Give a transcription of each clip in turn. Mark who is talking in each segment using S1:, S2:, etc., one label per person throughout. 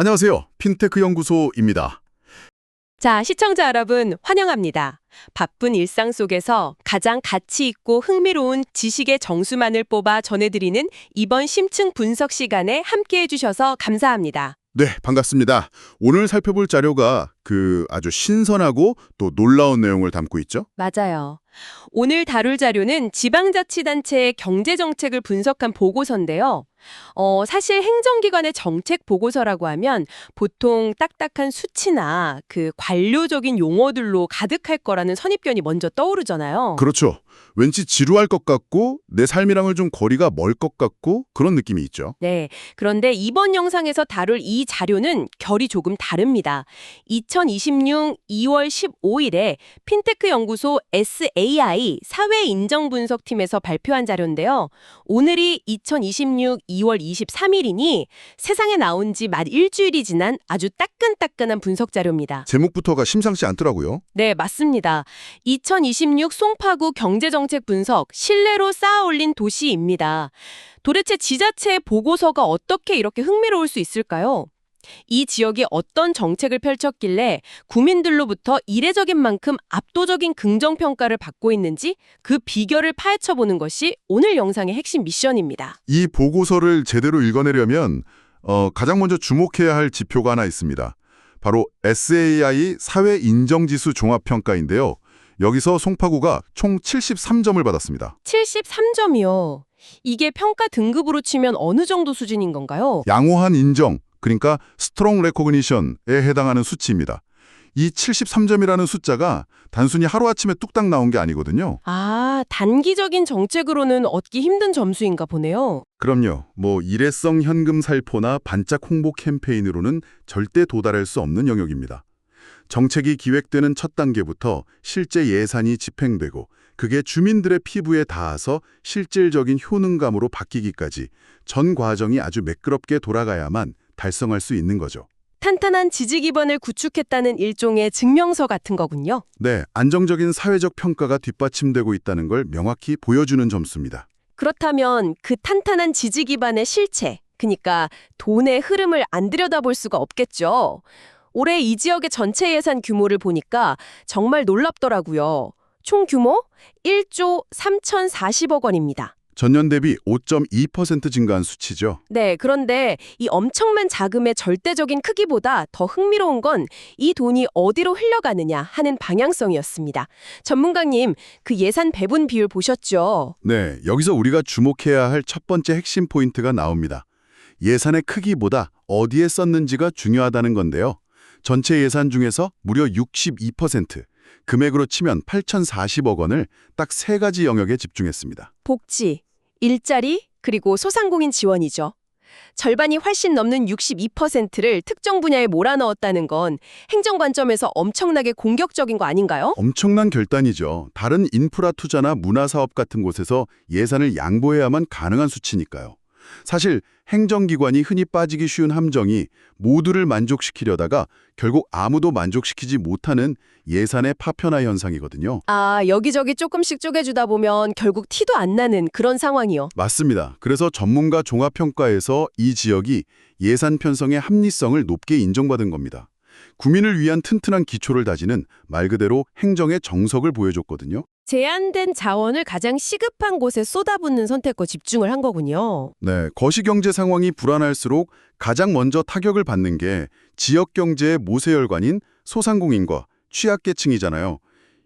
S1: 안녕하세요. 핀테크 연구소입니다.
S2: 자, 시청자 여러분 환영합니다. 바쁜 일상 속에서 가장 가치 있고 흥미로운 지식의 정수만을 뽑아 전해드리는 이번 심층 분석 시간에 함께해 주셔서 감사합니다.
S1: 네, 반갑습니다. 오늘 살펴볼 자료가 아주 신선하고 또 놀라운 내용을 담고 있죠?
S2: 맞아요. 오늘 다룰 자료는 지방자치단체의 경제정책을 분석한 보고서인데요. 사실 행정기관의 정책 보고서라고 하면 보통 딱딱한 수치나 관료적인 용어들로 가득할 거라는 선입견이 먼저 떠오르잖아요.
S1: 그렇죠. 왠지 지루할 것 같고 내 삶이랑은 좀 거리가 멀 것 같고 그런 느낌이 있죠.
S2: 네. 그런데 이번 영상에서 다룰 이 자료는 결이 조금 다릅니다. 2026 2월 15일에 핀테크 연구소 SAI 사회인정분석팀에서 발표한 자료인데요. 오늘이 2026 2월 23일이니 세상에 나온 지 만 일주일이 지난 아주 따끈따끈한 분석 자료입니다.
S1: 제목부터가 심상치 않더라고요.
S2: 네, 맞습니다. 2026 송파구 경제정책 분석, 신뢰로 쌓아 올린 도시입니다. 도대체 지자체의 보고서가 어떻게 이렇게 흥미로울 수 있을까요? 이 지역이 어떤 정책을 펼쳤길래 구민들로부터 이례적인 만큼 압도적인 긍정평가를 받고 있는지 그 비결을 파헤쳐보는 것이 오늘 영상의 핵심 미션입니다.
S1: 이 보고서를 제대로 읽어내려면 가장 먼저 주목해야 할 지표가 하나 있습니다. 바로 SAI 사회인정지수 종합평가인데요. 여기서 송파구가 총 73점을 받았습니다.
S2: 73점이요. 이게 평가 등급으로 치면 어느 정도 수준인 건가요?
S1: 양호한 인정, 그러니까 스트롱 레코그니션에 해당하는 수치입니다. 이 73점이라는 숫자가 단순히 하루아침에 뚝딱 나온 게 아니거든요.
S2: 아, 단기적인 정책으로는 얻기 힘든 점수인가 보네요.
S1: 그럼요. 일회성 현금 살포나 반짝 홍보 캠페인으로는 절대 도달할 수 없는 영역입니다. 정책이 기획되는 첫 단계부터 실제 예산이 집행되고 그게 주민들의 피부에 닿아서 실질적인 효능감으로 바뀌기까지 전 과정이 아주 매끄럽게 돌아가야만 달성할 수 있는 거죠.
S2: 탄탄한 지지 기반을 구축했다는 일종의 증명서 같은 거군요.
S1: 네, 안정적인 사회적 평가가 뒷받침되고 있다는 걸 명확히 보여주는 점수입니다.
S2: 그렇다면 그 탄탄한 지지 기반의 실체, 그러니까 돈의 흐름을 안 들여다볼 수가 없겠죠. 올해 이 지역의 전체 예산 규모를 보니까 정말 놀랍더라고요. 총 규모 1조 3,040억 원입니다.
S1: 전년 대비 5.2% 증가한 수치죠.
S2: 네, 그런데 이 엄청난 자금의 절대적인 크기보다 더 흥미로운 건 이 돈이 어디로 흘러가느냐 하는 방향성이었습니다. 전문가님, 그 예산 배분 비율 보셨죠?
S1: 네, 여기서 우리가 주목해야 할 첫 번째 핵심 포인트가 나옵니다. 예산의 크기보다 어디에 썼는지가 중요하다는 건데요. 전체 예산 중에서 무려 62%, 금액으로 치면 8,040억 원을 딱 세 가지 영역에 집중했습니다.
S2: 복지, 일자리, 그리고 소상공인 지원이죠. 절반이 훨씬 넘는 62%를 특정 분야에 몰아넣었다는 건 행정 관점에서 엄청나게 공격적인 거 아닌가요?
S1: 엄청난 결단이죠. 다른 인프라 투자나 문화사업 같은 곳에서 예산을 양보해야만 가능한 수치니까요. 사실 행정기관이 흔히 빠지기 쉬운 함정이 모두를 만족시키려다가 결국 아무도 만족시키지 못하는 예산의 파편화 현상이거든요.
S2: 아, 여기저기 조금씩 쪼개주다 보면 결국 티도 안 나는 그런 상황이요.
S1: 맞습니다. 그래서 전문가 종합평가에서 이 지역이 예산 편성의 합리성을 높게 인정받은 겁니다. 국민을 위한 튼튼한 기초를 다지는 말 그대로 행정의 정석을 보여줬거든요.
S2: 제한된 자원을 가장 시급한 곳에 쏟아붓는 선택과 집중을 한 거군요.
S1: 네, 거시경제 상황이 불안할수록 가장 먼저 타격을 받는 게 지역 경제의 모세혈관인 소상공인과 취약계층이잖아요.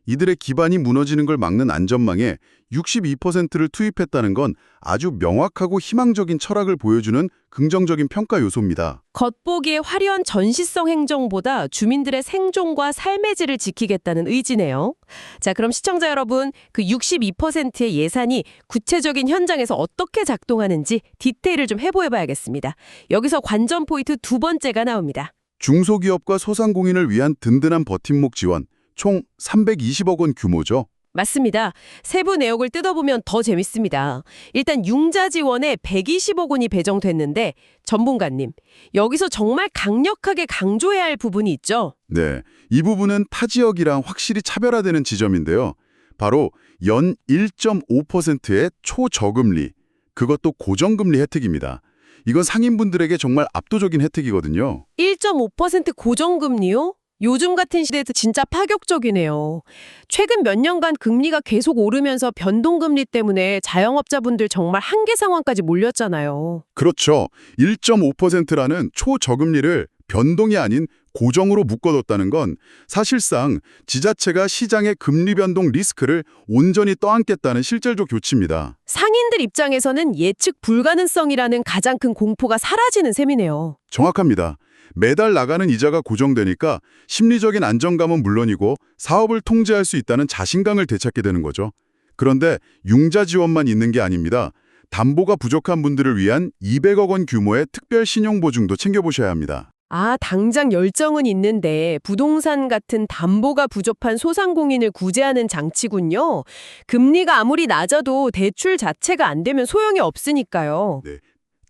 S1: 이들의 기반이 무너지는 걸 막는 안전망에 62%를 투입했다는 건 아주 명확하고 희망적인 철학을 보여주는 긍정적인 평가 요소입니다.
S2: 겉보기에 화려한 전시성 행정보다 주민들의 생존과 삶의 질을 지키겠다는 의지네요. 자, 그럼 시청자 여러분, 그 62%의 예산이 구체적인 현장에서 어떻게 작동하는지 디테일을 좀 해보여봐야겠습니다. 여기서 관전 포인트 두 번째가 나옵니다.
S1: 중소기업과 소상공인을 위한 든든한 버팀목 지원, 총 320억 원 규모죠.
S2: 맞습니다. 세부 내역을 뜯어보면 더 재밌습니다. 일단 융자 지원에 120억 원이 배정됐는데 전문가님, 여기서 정말 강력하게 강조해야 할 부분이 있죠?
S1: 네, 이 부분은 타 지역이랑 확실히 차별화되는 지점인데요. 바로 연 1.5%의 초저금리, 그것도 고정금리 혜택입니다. 이건 상인분들에게 정말 압도적인 혜택이거든요.
S2: 1.5% 고정금리요? 요즘 같은 시대에도 진짜 파격적이네요. 최근 몇 년간 금리가 계속 오르면서 변동금리 때문에 자영업자분들 정말 한계 상황까지 몰렸잖아요.
S1: 그렇죠. 1.5%라는 초저금리를 변동이 아닌 고정으로 묶어뒀다는 건 사실상 지자체가 시장의 금리 변동 리스크를 온전히 떠안겠다는 실질적 조치입니다.
S2: 상인들 입장에서는 예측 불가능성이라는 가장 큰 공포가 사라지는 셈이네요.
S1: 정확합니다. 매달 나가는 이자가 고정되니까 심리적인 안정감은 물론이고 사업을 통제할 수 있다는 자신감을 되찾게 되는 거죠. 그런데 융자 지원만 있는 게 아닙니다. 담보가 부족한 분들을 위한 200억 원 규모의 특별 신용보증도 챙겨보셔야 합니다.
S2: 아, 당장 열정은 있는데 부동산 같은 담보가 부족한 소상공인을 구제하는 장치군요. 금리가 아무리 낮아도 대출 자체가 안 되면 소용이 없으니까요.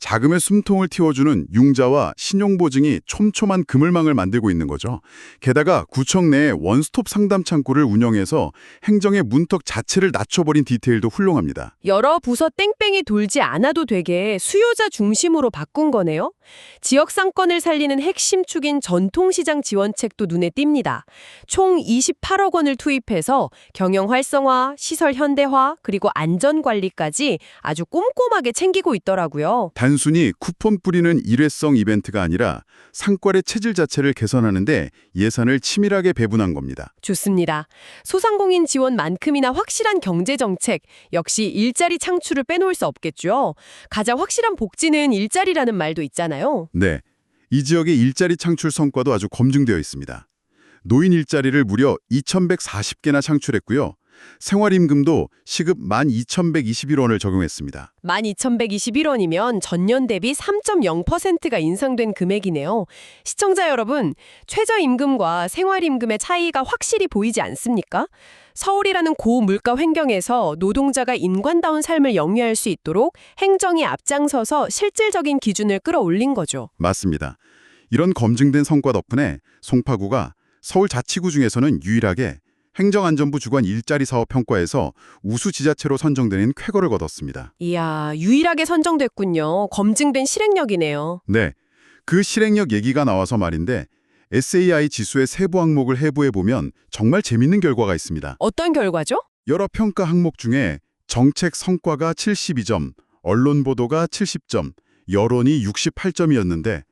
S1: 자금의 숨통을 틔워주는 융자와 신용보증이 촘촘한 그물망을 만들고 있는 거죠. 게다가 구청 내에 원스톱 상담 창구를 운영해서 행정의 문턱 자체를 낮춰버린 디테일도 훌륭합니다.
S2: 여러 부서 땡땡이 돌지 않아도 되게 수요자 중심으로 바꾼 거네요. 지역 상권을 살리는 핵심 축인 전통시장 지원책도 눈에 띕니다. 총 28억 원을 투입해서 경영 활성화, 시설 현대화, 그리고 안전관리까지 아주 꼼꼼하게 챙기고 있더라고요.
S1: 단순히 쿠폰 뿌리는 일회성 이벤트가 아니라 상권의 체질 자체를 개선하는데 예산을 치밀하게 배분한 겁니다.
S2: 좋습니다. 소상공인 지원만큼이나 확실한 경제정책, 역시 일자리 창출을 빼놓을 수 없겠죠. 가장 확실한 복지는 일자리라는 말도 있잖아요.
S1: 네, 이 지역의 일자리 창출 성과도 아주 검증되어 있습니다. 노인 일자리를 무려 2,140개나 창출했고요. 생활임금도 시급 12,121원을 적용했습니다.
S2: 12,121원이면 전년 대비 3.0%가 인상된 금액이네요. 시청자 여러분, 최저임금과 생활임금의 차이가 확실히 보이지 않습니까? 서울이라는 고물가 환경에서 노동자가 인간다운 삶을 영위할 수 있도록 행정이 앞장서서 실질적인 기준을 끌어올린 거죠.
S1: 맞습니다. 이런 검증된 성과 덕분에 송파구가 서울 자치구 중에서는 유일하게 행정안전부 주관 일자리 사업 평가에서 우수 지자체로 선정되는 쾌거를 거뒀습니다.
S2: 이야, 유일하게 선정됐군요. 검증된 실행력이네요.
S1: 네, 그 실행력 얘기가 나와서 말인데 SAI 지수의 세부 항목을 해부해보면 정말 재밌는 결과가 있습니다.
S2: 어떤 결과죠?
S1: 여러 평가 항목 중에 정책 성과가 72점, 언론 보도가 70점, 여론이 68점이었는데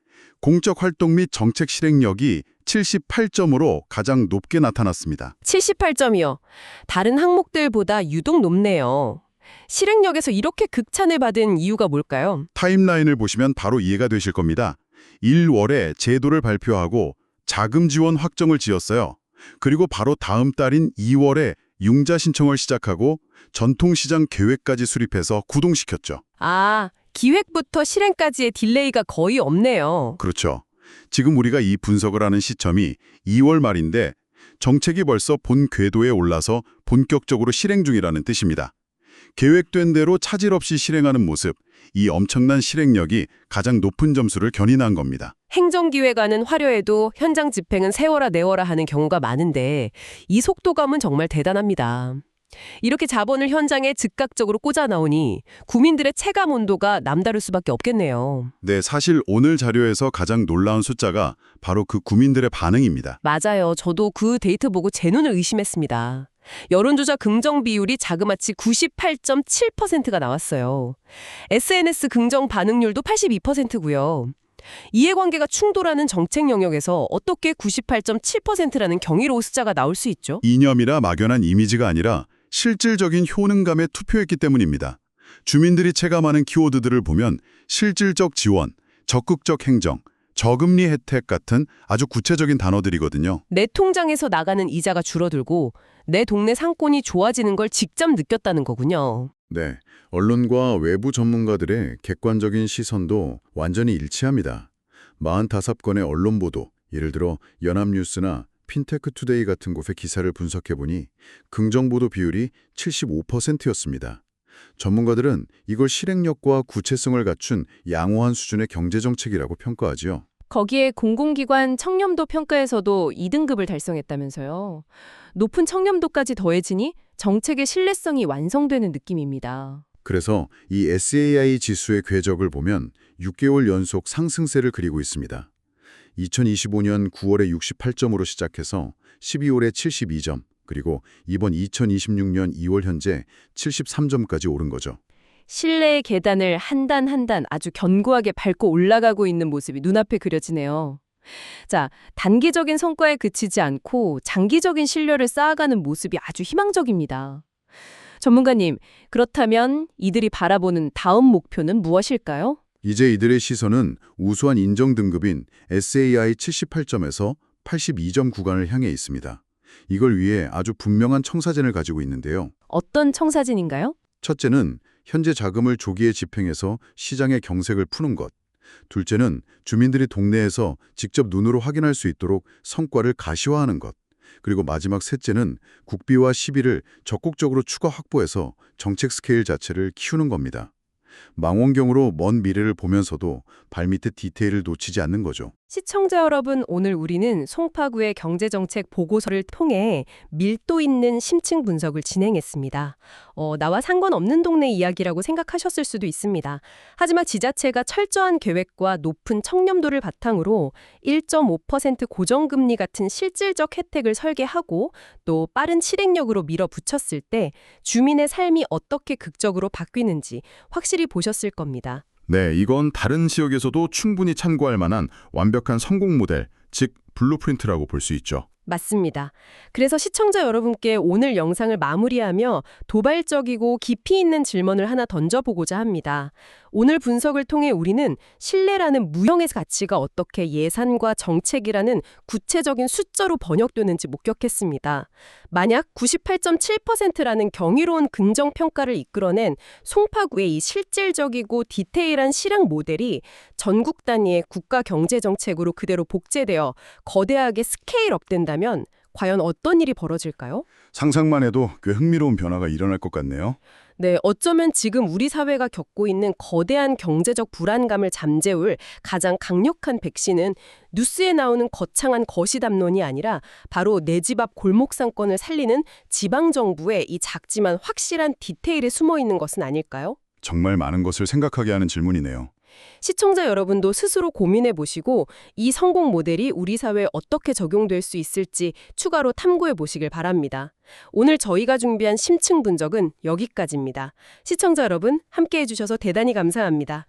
S1: 공적 활동 및 정책 실행력이 78점으로 가장 높게 나타났습니다.
S2: 78점이요. 다른 항목들보다 유독 높네요. 실행력에서 이렇게 극찬을 받은 이유가 뭘까요?
S1: 타임라인을 보시면 바로 이해가 되실 겁니다. 1월에 제도를 발표하고 자금 지원 확정을 지었어요. 그리고 바로 다음 달인 2월에 융자 신청을 시작하고 전통시장 계획까지 수립해서 구동시켰죠.
S2: 아, 기획부터 실행까지의 딜레이가 거의 없네요.
S1: 그렇죠. 지금 우리가 이 분석을 하는 시점이 2월 말인데 정책이 벌써 본 궤도에 올라서 본격적으로 실행 중이라는 뜻입니다. 계획된 대로 차질 없이 실행하는 모습, 이 엄청난 실행력이 가장 높은 점수를 견인한 겁니다.
S2: 행정기획안은 화려해도 현장 집행은 세워라 내워라 하는 경우가 많은데 이 속도감은 정말 대단합니다. 이렇게 자본을 현장에 즉각적으로 꽂아 나오니 구민들의 체감 온도가 남다를 수밖에 없겠네요.
S1: 네, 사실 오늘 자료에서 가장 놀라운 숫자가 바로 그 구민들의 반응입니다.
S2: 맞아요. 저도 그 데이터 보고 제 눈을 의심했습니다. 여론조사 긍정 비율이 자그마치 98.7%가 나왔어요. SNS 긍정 반응률도 82%고요. 이해관계가 충돌하는 정책 영역에서 어떻게 98.7%라는 경이로운 숫자가 나올 수 있죠?
S1: 이념이라 막연한 이미지가 아니라 실질적인 효능감에 투표했기 때문입니다. 주민들이 체감하는 키워드들을 보면 실질적 지원, 적극적 행정, 저금리 혜택 같은 아주 구체적인 단어들이거든요.
S2: 내 통장에서 나가는 이자가 줄어들고 내 동네 상권이 좋아지는 걸 직접 느꼈다는 거군요.
S1: 네, 언론과 외부 전문가들의 객관적인 시선도 완전히 일치합니다. 45건의 언론 보도, 예를 들어 연합뉴스나 핀테크투데이 같은 곳의 기사를 분석해보니 긍정 보도 비율이 75%였습니다. 전문가들은 이걸 실행력과 구체성을 갖춘 양호한 수준의 경제정책이라고 평가하지요.
S3: 거기에 공공기관 청렴도 평가에서도 2등급을 달성했다면서요. 높은 청렴도까지 더해지니 정책의 신뢰성이 완성되는 느낌입니다.
S1: 그래서 이 SAI 지수의 궤적을 보면 6개월 연속 상승세를 그리고 있습니다. 2025년 9월에 68점으로 시작해서 12월에 72점, 그리고 이번 2026년 2월 현재 73점까지 오른 거죠.
S3: 신뢰의 계단을 한 단 한 단 아주 견고하게 밟고 올라가고 있는 모습이 눈앞에 그려지네요. 자, 단기적인 성과에 그치지 않고 장기적인 신뢰를 쌓아가는 모습이 아주 희망적입니다. 전문가님, 그렇다면 이들이 바라보는 다음 목표는 무엇일까요?
S1: 이제 이들의 시선은 우수한 인정 등급인 SAI 78점에서 82점 구간을 향해 있습니다. 이걸 위해 아주 분명한 청사진을 가지고 있는데요.
S3: 어떤 청사진인가요?
S1: 첫째는 현재 자금을 조기에 집행해서 시장의 경색을 푸는 것. 둘째는 주민들이 동네에서 직접 눈으로 확인할 수 있도록 성과를 가시화하는 것. 그리고 마지막 셋째는 국비와 시비를 적극적으로 추가 확보해서 정책 스케일 자체를 키우는 겁니다. 망원경으로 먼 미래를 보면서도 발밑의 디테일을 놓치지 않는 거죠.
S3: 시청자 여러분, 오늘 우리는 송파구의 경제정책 보고서를 통해 밀도 있는 심층 분석을 진행했습니다. 나와 상관없는 동네 이야기라고 생각하셨을 수도 있습니다. 하지만 지자체가 철저한 계획과 높은 청렴도를 바탕으로 1.5% 고정금리 같은 실질적 혜택을 설계하고 또 빠른 실행력으로 밀어붙였을 때 주민의 삶이 어떻게 극적으로 바뀌는지 확실히 보셨을 겁니다.
S1: 네, 이건 다른 지역에서도 충분히 참고할 만한 완벽한 성공 모델, 즉 블루프린트라고 볼 수 있죠.
S3: 맞습니다. 그래서 시청자 여러분께 오늘 영상을 마무리하며 도발적이고 깊이 있는 질문을 하나 던져보고자 합니다. 오늘 분석을 통해 우리는 신뢰라는 무형의 가치가 어떻게 예산과 정책이라는 구체적인 숫자로 번역되는지 목격했습니다. 만약 98.7%라는 경이로운 긍정평가를 이끌어낸 송파구의 이 실질적이고 디테일한 실행 모델이 전국 단위의 국가 경제정책으로 그대로 복제되어 거대하게 스케일업 된다면 과연 어떤 일이 벌어질까요?
S1: 상상만 해도 꽤 흥미로운 변화가 일어날 것 같네요.
S3: 네, 어쩌면 지금 우리 사회가 겪고 있는 거대한 경제적 불안감을 잠재울 가장 강력한 백신은 뉴스에 나오는 거창한 거시담론이 아니라 바로 내 집 앞 골목 상권을 살리는 지방정부의 이 작지만 확실한 디테일에 숨어 있는 것은 아닐까요?
S1: 정말 많은 것을 생각하게 하는 질문이네요.
S3: 시청자 여러분도 스스로 고민해 보시고 이 성공 모델이 우리 사회에 어떻게 적용될 수 있을지 추가로 탐구해 보시길 바랍니다. 오늘 저희가 준비한 심층 분석은 여기까지입니다. 시청자 여러분, 함께해 주셔서 대단히 감사합니다.